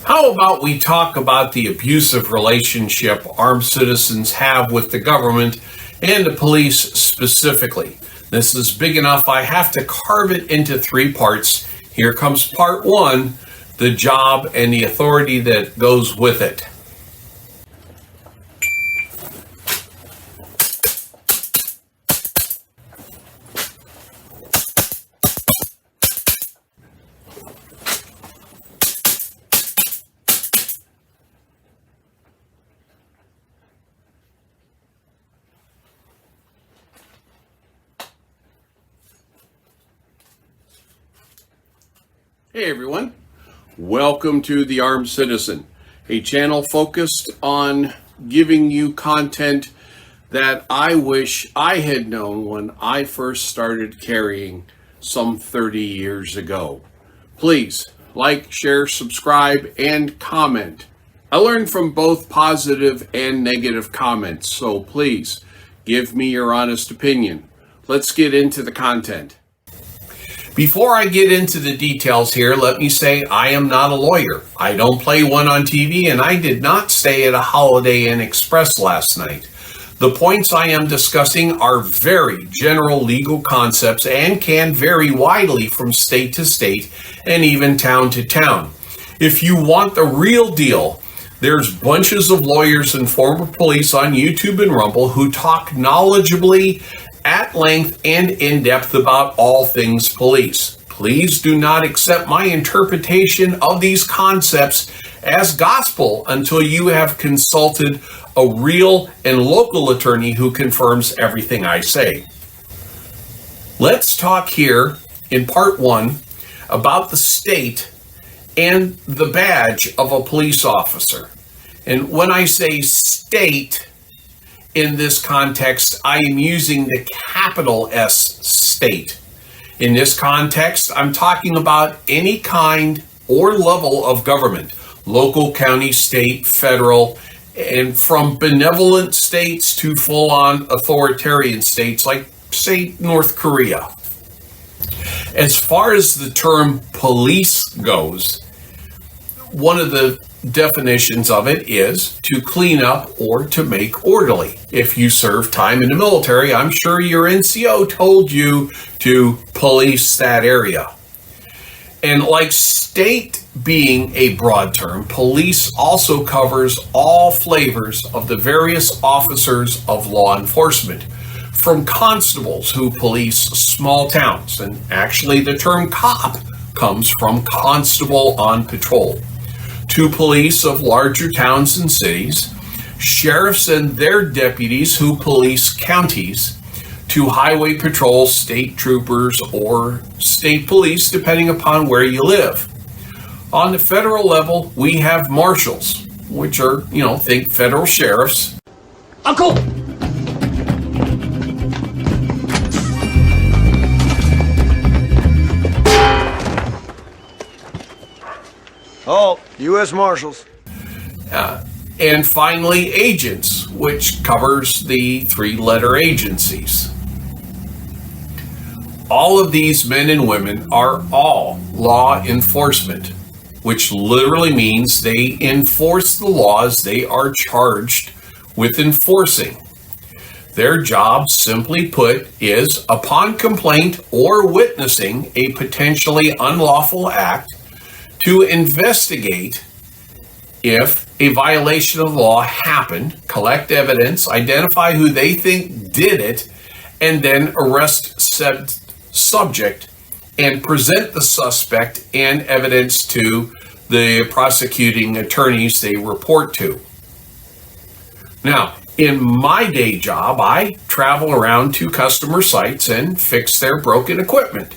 How about we talk about the abusive relationship armed citizens have with the government and the police specifically? This is big enough I have to carve it into 3 parts. Here comes part 1, the job and the authority that goes with it. Hey everyone, welcome to The Armed Citizen, a channel focused on giving you content that I wish I had known when I first started carrying some 30 years ago. Please like, share, subscribe, and comment. I learned from both positive and negative comments, so please give me your honest opinion. Let's get into the content. Before I get into the details here, let me say I am not a lawyer. I don't play one on TV, and I did not stay at a Holiday Inn Express last night. The points I am discussing are very general legal concepts and can vary widely from state to state and even town to town. If you want the real deal, there's bunches of lawyers and former police on YouTube and Rumble who talk knowledgeably at length and in depth about all things police. Please do not accept my interpretation of these concepts as gospel until you have consulted a real and local attorney who confirms everything I say. Let's talk here in part 1 about the state and the badge of a police officer. And when I say state, in this context, I am using the capital S, state. In this context, I'm talking about any kind or level of government, local, county, state, federal, and from benevolent states to full-on authoritarian states like, say, North Korea. As far as the term police goes, one of the definitions of it is to clean up or to make orderly. If you serve time in the military, I'm sure your NCO told you to police that area. And like state being a broad term, police also covers all flavors of the various officers of law enforcement, from constables who police small towns, and actually the term cop comes from constable on patrol, to police of larger towns and cities, sheriffs and their deputies who police counties, to highway patrol, state troopers, or state police, depending upon where you live. On the federal level, we have marshals, which are, think federal sheriffs. Uncle! Oh, U.S. Marshals. And finally, agents, which covers the 3-letter agencies. All of these men and women are all law enforcement, which literally means they enforce the laws they are charged with enforcing. Their job, simply put, is, upon complaint or witnessing a potentially unlawful act, to investigate if a violation of law happened, collect evidence, identify who they think did it, and then arrest said subject and present the suspect and evidence to the prosecuting attorneys they report to. Now, in my day job, I travel around to customer sites and fix their broken equipment.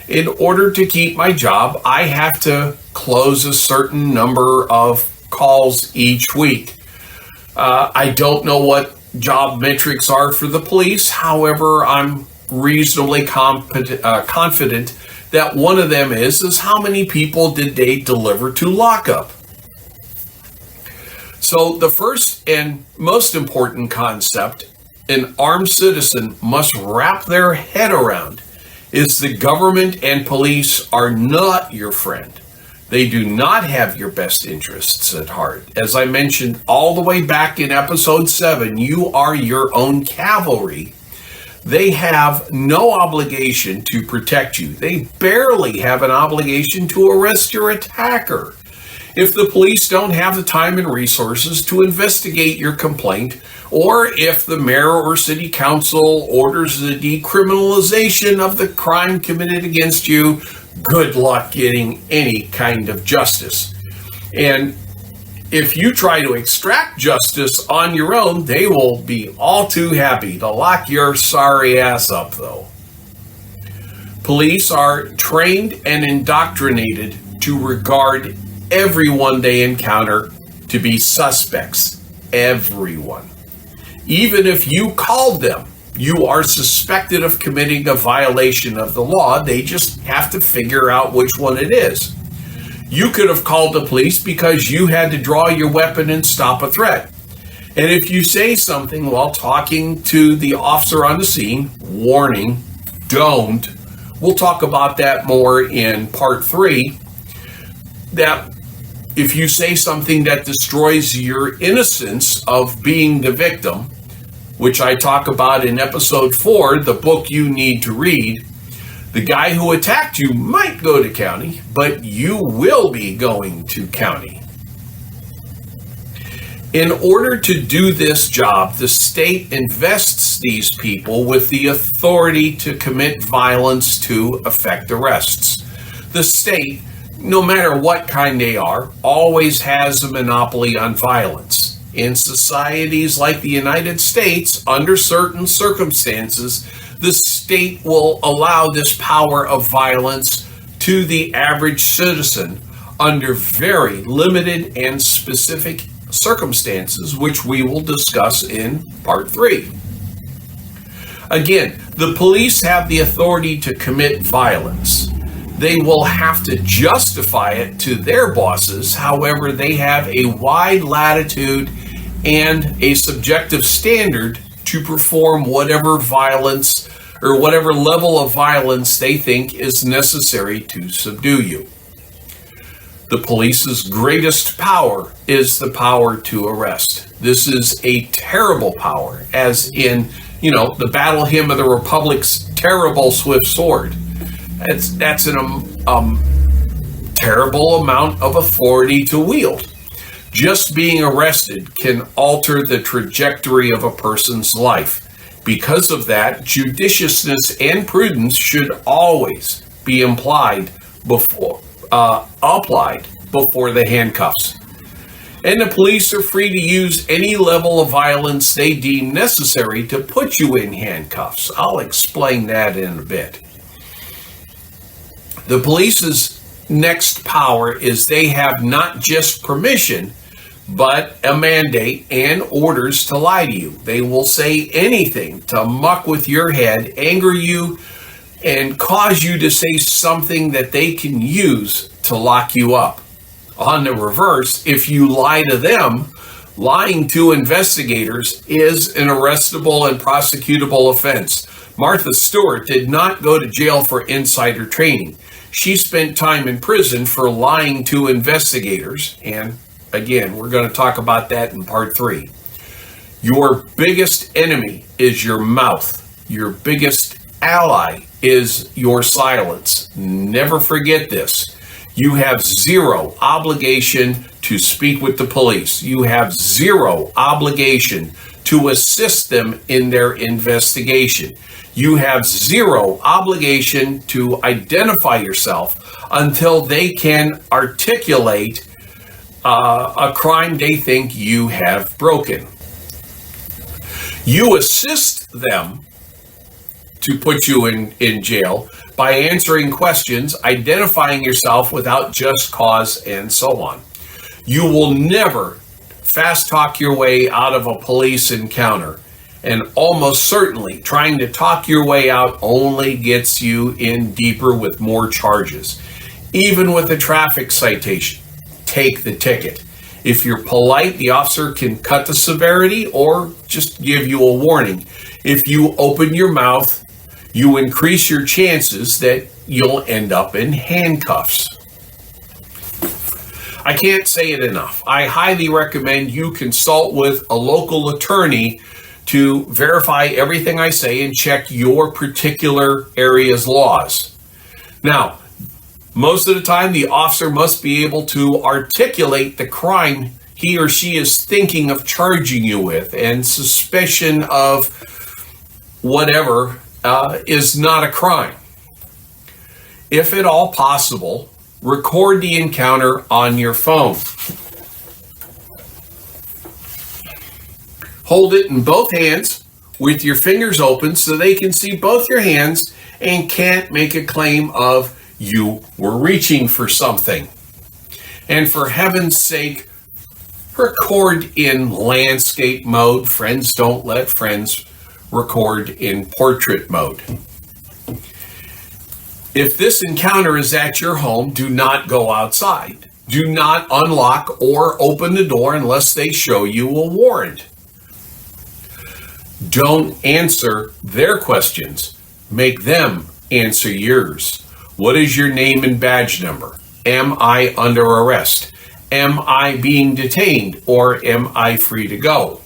In order to keep my job, I have to close a certain number of calls each week. I don't know what job metrics are for the police. However, I'm reasonably confident that one of them is how many people did they deliver to lockup? So the first and most important concept an armed citizen must wrap their head around is the government and police are not your friend. They do not have your best interests at heart. As I mentioned all the way back in episode 7, you are your own cavalry. They have no obligation to protect you. They barely have an obligation to arrest your attacker. If the police don't have the time and resources to investigate your complaint, or if the mayor or city council orders the decriminalization of the crime committed against you, good luck getting any kind of justice. And if you try to extract justice on your own, they will be all too happy to lock your sorry ass up, though. Police are trained and indoctrinated to regard everyone they encounter to be suspects. Everyone. Even if you called them, you are suspected of committing a violation of the law. They just have to figure out which one it is. You could have called the police because you had to draw your weapon and stop a threat. And if you say something while talking to the officer on the scene, warning, don't. We'll talk about that more in part 3. That if you say something that destroys your innocence of being the victim, which I talk about in episode 4, the book you need to read, the guy who attacked you might go to county, but you will be going to county. In order to do this job, the state invests these people with the authority to commit violence to effect arrests. The state, no matter what kind they are, always has a monopoly on violence. In societies like the United States, under certain circumstances, the state will allow this power of violence to the average citizen under very limited and specific circumstances, which we will discuss in part 3. Again, the police have the authority to commit violence. They will have to justify it to their bosses. However, they have a wide latitude and a subjective standard to perform whatever violence or whatever level of violence they think is necessary to subdue you. The police's greatest power is the power to arrest. This is a terrible power, as in, the battle hymn of the Republic's terrible swift sword. That's an terrible amount of authority to wield. Just being arrested can alter the trajectory of a person's life. Because of that, judiciousness and prudence should always be applied before the handcuffs. And the police are free to use any level of violence they deem necessary to put you in handcuffs. I'll explain that in a bit. The police's next power is they have not just permission, but a mandate and orders to lie to you. They will say anything to muck with your head, anger you, and cause you to say something that they can use to lock you up. On the reverse, if you lie to them, lying to investigators is an arrestable and prosecutable offense. Martha Stewart did not go to jail for insider trading. She spent time in prison for lying to investigators, and again, we're going to talk about that in part 3. Your biggest enemy is your mouth. Your biggest ally is your silence. Never forget this. You have zero obligation to speak with the police. You have zero obligation to assist them in their investigation. You have zero obligation to identify yourself until they can articulate a crime they think you have broken. You assist them to put you in jail by answering questions, identifying yourself without just cause, and so on. You will never fast talk your way out of a police encounter, and almost certainly trying to talk your way out only gets you in deeper with more charges. Even with a traffic citation, take the ticket. If you're polite, the officer can cut the severity or just give you a warning. If you open your mouth, you increase your chances that you'll end up in handcuffs. I can't say it enough. I highly recommend you consult with a local attorney to verify everything I say and check your particular area's laws. Now, most of the time, the officer must be able to articulate the crime he or she is thinking of charging you with, and suspicion of whatever is not a crime. If at all possible, record the encounter on your phone. Hold it in both hands with your fingers open so they can see both your hands and can't make a claim of you were reaching for something. And for heaven's sake, record in landscape mode. Friends don't let friends record in portrait mode. If this encounter is at your home, do not go outside. Do not unlock or open the door unless they show you a warrant. Don't answer their questions. Make them answer yours. What is your name and badge number? Am I under arrest? Am I being detained, or am I free to go?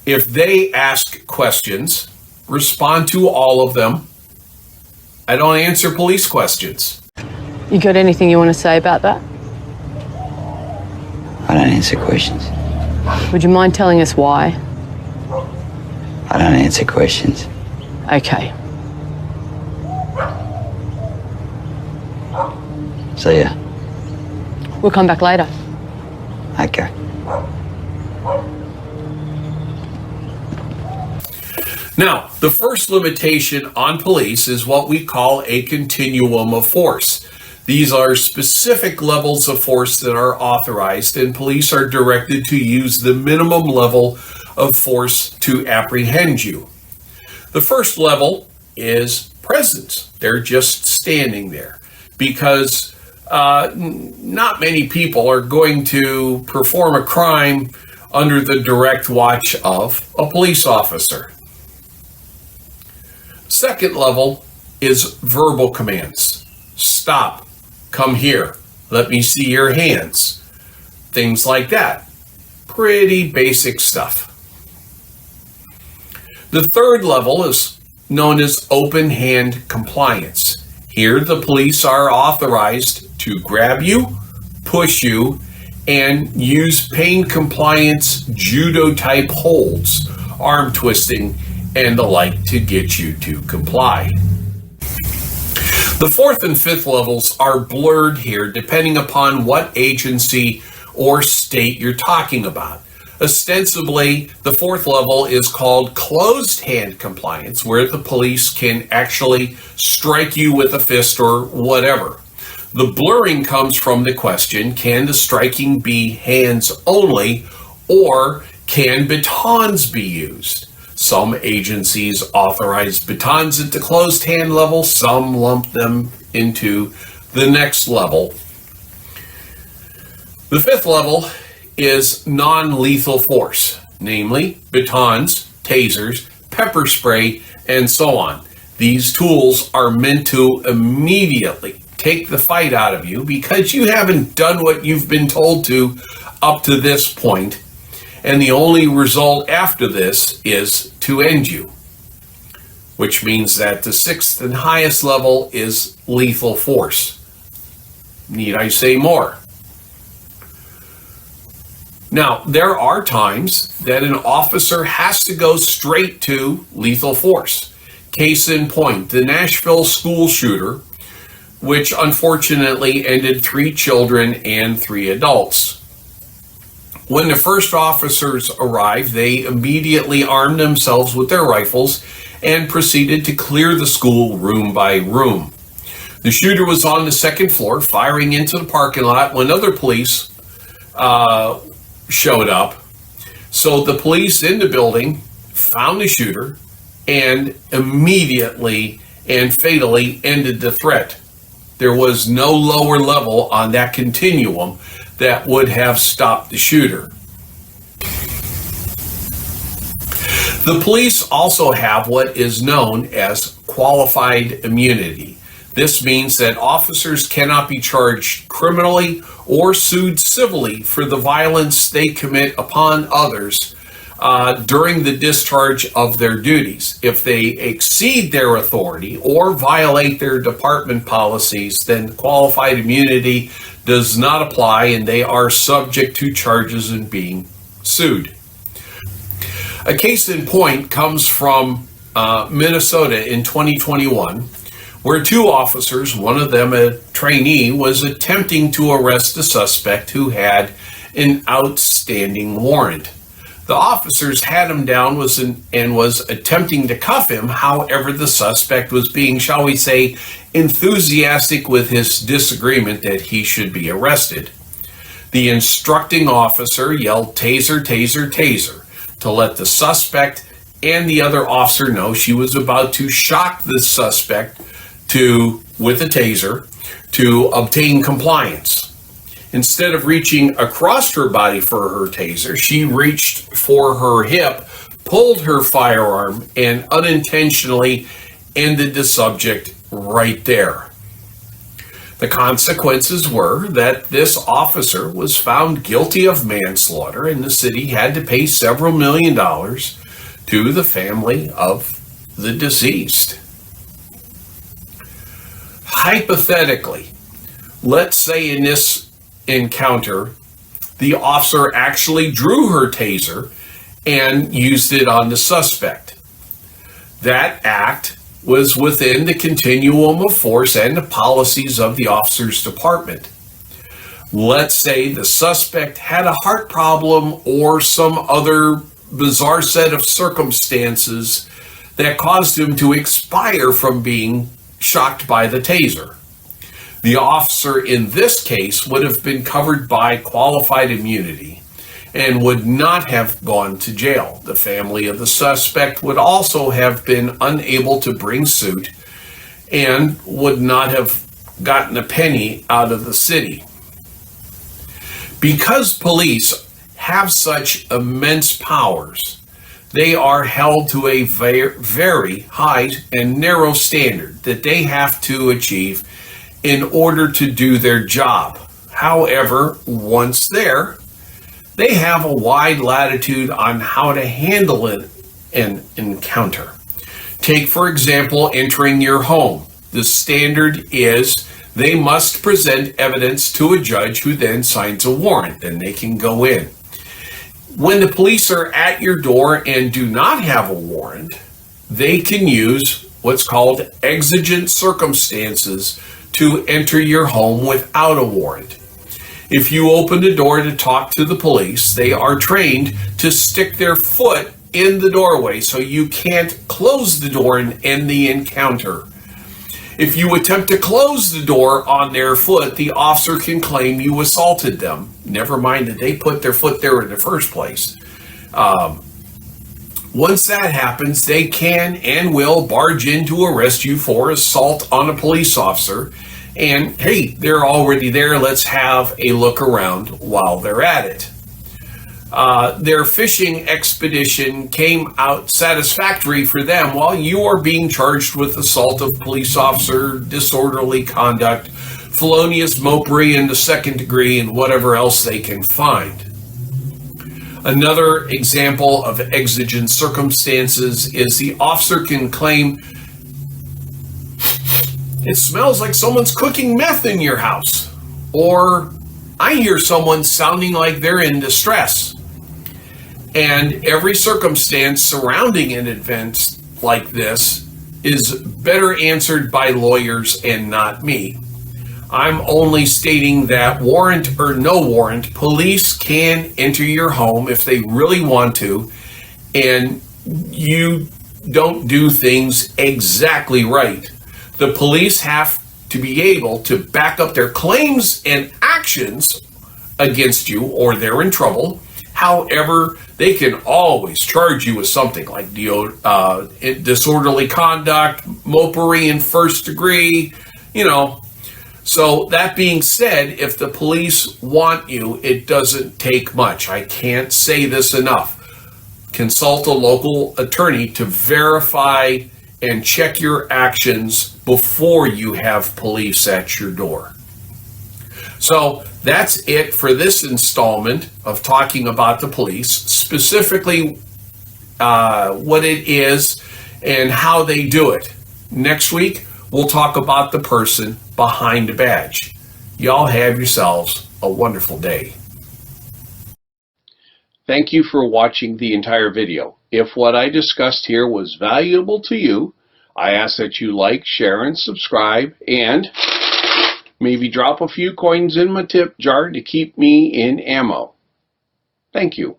If they ask questions, respond to all of them. I don't answer police questions. You got anything you want to say about that? I don't answer questions. Would you mind telling us why? I don't answer questions. Okay. See ya. We'll come back later. Okay. Now, the first limitation on police is what we call a continuum of force. These are specific levels of force that are authorized, and police are directed to use the minimum level of force to apprehend you. The first level is presence. They're just standing there because not many people are going to perform a crime under the direct watch of a police officer. Second level is verbal commands. Stop, come here, let me see your hands. Things like that. Pretty basic stuff. The third level is known as open hand compliance. Here the police are authorized to grab you, push you, and use pain compliance judo type holds, arm twisting, and the like to get you to comply. The fourth and fifth levels are blurred here depending upon what agency or state you're talking about. Ostensibly, the fourth level is called closed hand compliance, where the police can actually strike you with a fist or whatever. The blurring comes from the question, can the striking be hands only, or can batons be used? Some agencies authorize batons at the closed hand level, some lump them into the next level. The fifth level is non-lethal force, namely batons, tasers, pepper spray, and so on. These tools are meant to immediately take the fight out of you because you haven't done what you've been told to up to this point, and the only result after this is to end you, which means that the sixth and highest level is lethal force. Need I say more? Now, there are times that an officer has to go straight to lethal force. Case in point, the Nashville school shooter, which unfortunately ended 3 children and 3 adults. When the first officers arrived, they immediately armed themselves with their rifles and proceeded to clear the school room by room. The shooter was on the second floor firing into the parking lot when other police showed up. So the police in the building found the shooter and immediately and fatally ended the threat. There was no lower level on that continuum that would have stopped the shooter. The police also have what is known as qualified immunity. This means that officers cannot be charged criminally or sued civilly for the violence they commit upon others during the discharge of their duties. If they exceed their authority or violate their department policies, then qualified immunity does not apply and they are subject to charges and being sued. A case in point comes from Minnesota in 2021, where two officers, one of them a trainee, was attempting to arrest a suspect who had an outstanding warrant. The officers had him down and was attempting to cuff him. However, the suspect was being, shall we say, enthusiastic with his disagreement that he should be arrested. The instructing officer yelled, "Taser, taser, taser," to let the suspect and the other officer know she was about to shock the suspect with a taser to obtain compliance. Instead of reaching across her body for her taser, she reached for her hip, pulled her firearm, and unintentionally ended the subject right there. The consequences were that this officer was found guilty of manslaughter, and the city had to pay several $1 million to the family of the deceased. Hypothetically, let's say in this encounter, the officer actually drew her taser and used it on the suspect. That act was within the continuum of force and the policies of the officer's department. Let's say the suspect had a heart problem or some other bizarre set of circumstances that caused him to expire from being shocked by the taser. The officer in this case would have been covered by qualified immunity and would not have gone to jail. The family of the suspect would also have been unable to bring suit and would not have gotten a penny out of the city. Because police have such immense powers, they are held to a very high and narrow standard that they have to achieve in order to do their job. However, once there, they have a wide latitude on how to handle an encounter. Take, for example, entering your home. The standard is they must present evidence to a judge who then signs a warrant, and they can go in. When the police are at your door and do not have a warrant, they can use what's called exigent circumstances to enter your home without a warrant. If you open the door to talk to the police, they are trained to stick their foot in the doorway so you can't close the door and end the encounter. If you attempt to close the door on their foot, the officer can claim you assaulted them. Never mind that they put their foot there in the first place. Once that happens, they can and will barge in to arrest you for assault on a police officer. And hey, they're already there. Let's have a look around while they're at it. Their fishing expedition came out satisfactory for them while you are being charged with assault of police officer, disorderly conduct, felonious mopery in the second degree, and whatever else they can find. Another example of exigent circumstances is the officer can claim, "It smells like someone's cooking meth in your house," or "I hear someone sounding like they're in distress." And every circumstance surrounding an event like this is better answered by lawyers and not me. I'm only stating that, warrant or no warrant, police can enter your home if they really want to, and you don't do things exactly right. The police have to be able to back up their claims and actions against you, or they're in trouble. However, they can always charge you with something like disorderly conduct, mopery in first degree, So that being said, if the police want you, it doesn't take much. I can't say this enough. Consult a local attorney to verify and check your actions before you have police at your door. So that's it for this installment of talking about the police, specifically what it is and how they do it. Next week, we'll talk about the person behind the badge. Y'all have yourselves a wonderful day. Thank you for watching the entire video. If what I discussed here was valuable to you, I ask that you like, share, and subscribe, and maybe drop a few coins in my tip jar to keep me in ammo. Thank you.